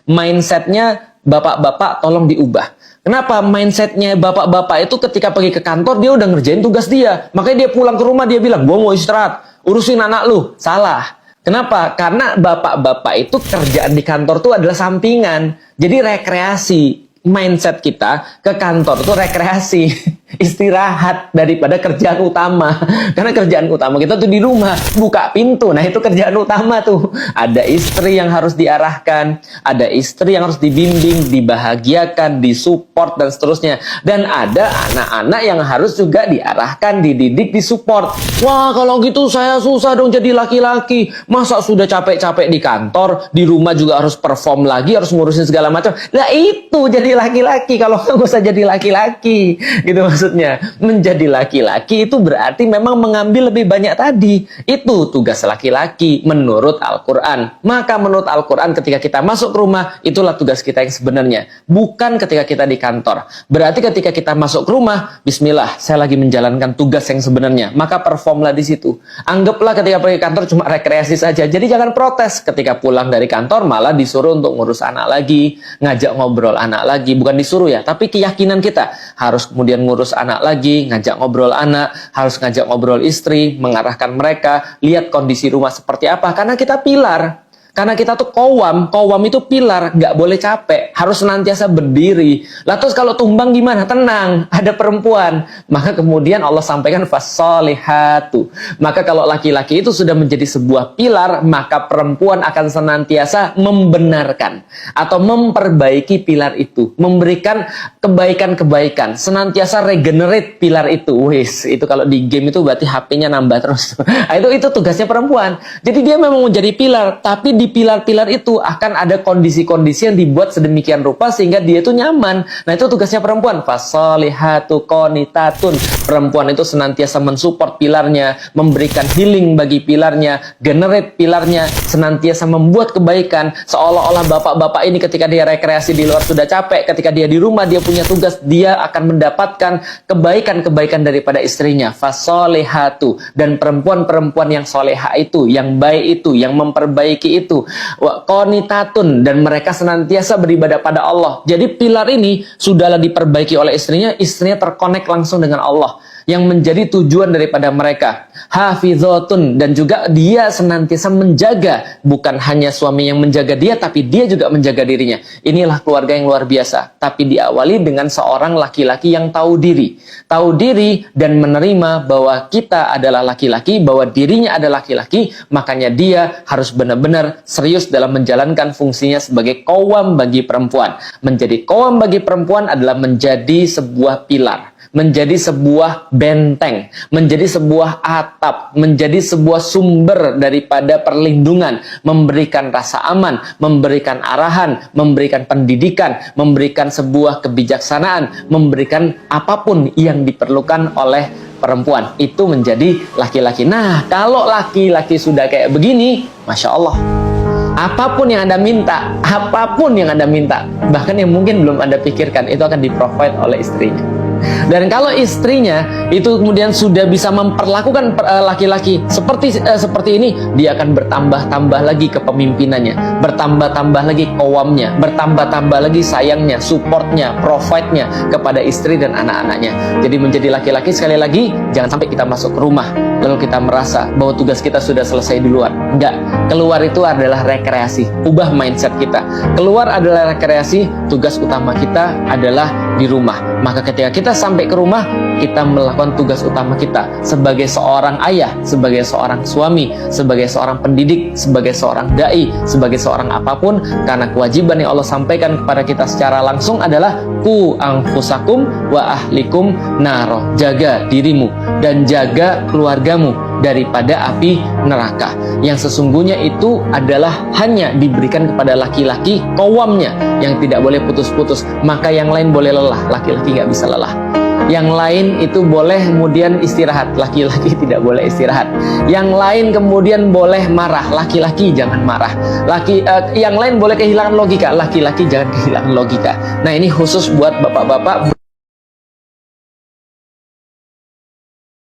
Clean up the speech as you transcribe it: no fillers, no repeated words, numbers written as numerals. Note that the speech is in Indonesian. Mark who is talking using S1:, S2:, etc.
S1: Mindsetnya bapak-bapak tolong diubah. Kenapa? Mindsetnya bapak-bapak itu ketika pergi ke kantor dia udah ngerjain tugas dia. Makanya dia pulang ke rumah dia bilang, gue mau istirahat, urusin anak lu. Salah. Kenapa? Karena bapak-bapak itu kerjaan di kantor tuh adalah sampingan. Jadi rekreasi. Mindset kita ke kantor tuh rekreasi, istirahat daripada kerjaan utama. Karena kerjaan utama kita tuh di rumah, buka pintu. Nah, itu kerjaan utama tuh. Ada istri yang harus diarahkan, ada istri yang harus dibimbing, dibahagiakan, disupport dan seterusnya. Dan ada anak-anak yang harus juga diarahkan, dididik, disupport. Wah, kalau gitu saya susah dong jadi laki-laki. Masa sudah capek-capek di kantor, di rumah juga harus perform lagi, harus ngurusin segala macam. Nah, itu jadi laki-laki. Kalau nggak usah jadi laki-laki, gitu maksudnya. Menjadi laki-laki itu berarti memang mengambil lebih banyak tadi. Itu tugas laki-laki menurut Al-Quran. Maka menurut Al-Quran ketika kita masuk ke rumah, itulah tugas kita yang sebenarnya. Bukan ketika kita di kantor. Berarti ketika kita masuk ke rumah, bismillah, saya lagi menjalankan tugas yang sebenarnya. Maka performlah di situ. Anggaplah ketika pergi kantor cuma rekreasi saja. Jadi jangan protes ketika pulang dari kantor malah disuruh untuk ngurus anak lagi, ngajak ngobrol anak lagi. Bukan disuruh ya, tapi keyakinan kita harus kemudian ngurus anak lagi, ngajak ngobrol anak, harus ngajak ngobrol istri, mengarahkan mereka, lihat kondisi rumah seperti apa, karena kita pilar. Karena kita tuh kowam itu pilar, nggak boleh capek, harus senantiasa berdiri. Lah terus kalau tumbang gimana? Tenang, ada perempuan. Maka kemudian Allah sampaikan fassolihatu. Maka kalau laki-laki itu sudah menjadi sebuah pilar, maka perempuan akan senantiasa membenarkan atau memperbaiki pilar itu, memberikan kebaikan-kebaikan, senantiasa regenerate pilar itu. Wis, itu kalau di game itu berarti HP-nya nambah terus. Itu tugasnya perempuan. Jadi dia memang menjadi pilar, tapi di pilar-pilar itu akan ada kondisi-kondisi yang dibuat sedemikian rupa sehingga dia itu nyaman. Nah, itu tugasnya perempuan. Fasolihatu qonitatun. Perempuan itu senantiasa mensupport pilarnya, memberikan healing bagi pilarnya, generate pilarnya, senantiasa membuat kebaikan. Seolah-olah bapak-bapak ini ketika dia rekreasi di luar sudah capek, ketika dia di rumah dia punya tugas, dia akan mendapatkan kebaikan-kebaikan daripada istrinya. Fasolihatu. Dan perempuan-perempuan yang soleha itu, yang baik itu, yang memperbaiki itu, qonitatun, dan mereka senantiasa beribadah pada Allah. Jadi pilar ini sudahlah diperbaiki oleh istrinya terkonek langsung dengan Allah, yang menjadi tujuan daripada mereka. Hafizatun, dan juga dia senantiasa menjaga, bukan hanya suami yang menjaga dia, tapi dia juga menjaga dirinya. Inilah keluarga yang luar biasa. Tapi diawali dengan seorang laki-laki yang tahu diri dan menerima bahwa kita adalah laki-laki, bahwa dirinya adalah laki-laki. Makanya dia harus benar-benar serius dalam menjalankan fungsinya sebagai qawwam bagi perempuan. Menjadi qawwam bagi perempuan adalah menjadi sebuah pilar, menjadi sebuah benteng, menjadi sebuah atap, menjadi sebuah sumber daripada perlindungan, memberikan rasa aman, memberikan arahan, memberikan pendidikan, memberikan sebuah kebijaksanaan, memberikan apapun yang diperlukan oleh perempuan. Itu menjadi laki-laki. Nah, kalau laki-laki sudah kayak begini, Masya Allah, apapun yang Anda minta, bahkan yang mungkin belum Anda pikirkan, itu akan di-provide oleh istrinya. Dan kalau istrinya itu kemudian sudah bisa memperlakukan laki-laki seperti ini, dia akan bertambah-tambah lagi kepemimpinannya, bertambah-tambah lagi qawamnya, bertambah-tambah lagi sayangnya, supportnya, provide-nya kepada istri dan anak-anaknya. Jadi menjadi laki-laki, sekali lagi, jangan sampai kita masuk ke rumah lalu kita merasa bahwa tugas kita sudah selesai di luar. Enggak, keluar itu adalah rekreasi. Ubah mindset kita. Keluar adalah rekreasi, tugas utama kita adalah di rumah. Maka ketika kita sampai ke rumah, kita melakukan tugas utama kita sebagai seorang ayah, sebagai seorang suami, sebagai seorang pendidik, sebagai seorang dai, sebagai seorang apapun, karena kewajiban yang Allah sampaikan kepada kita secara langsung adalah ku anfusakum wa ahlikum naro. Jaga dirimu dan jaga keluargamu daripada api neraka, yang sesungguhnya itu adalah hanya diberikan kepada laki-laki qawwamnya yang tidak boleh putus-putus. Maka yang lain boleh lelah, laki-laki nggak bisa lelah. Yang lain itu boleh kemudian istirahat, laki-laki tidak boleh istirahat. Yang lain kemudian boleh marah, laki-laki jangan marah. Yang lain boleh kehilangan logika, laki-laki jangan kehilangan logika. Nah, ini khusus buat bapak-bapak.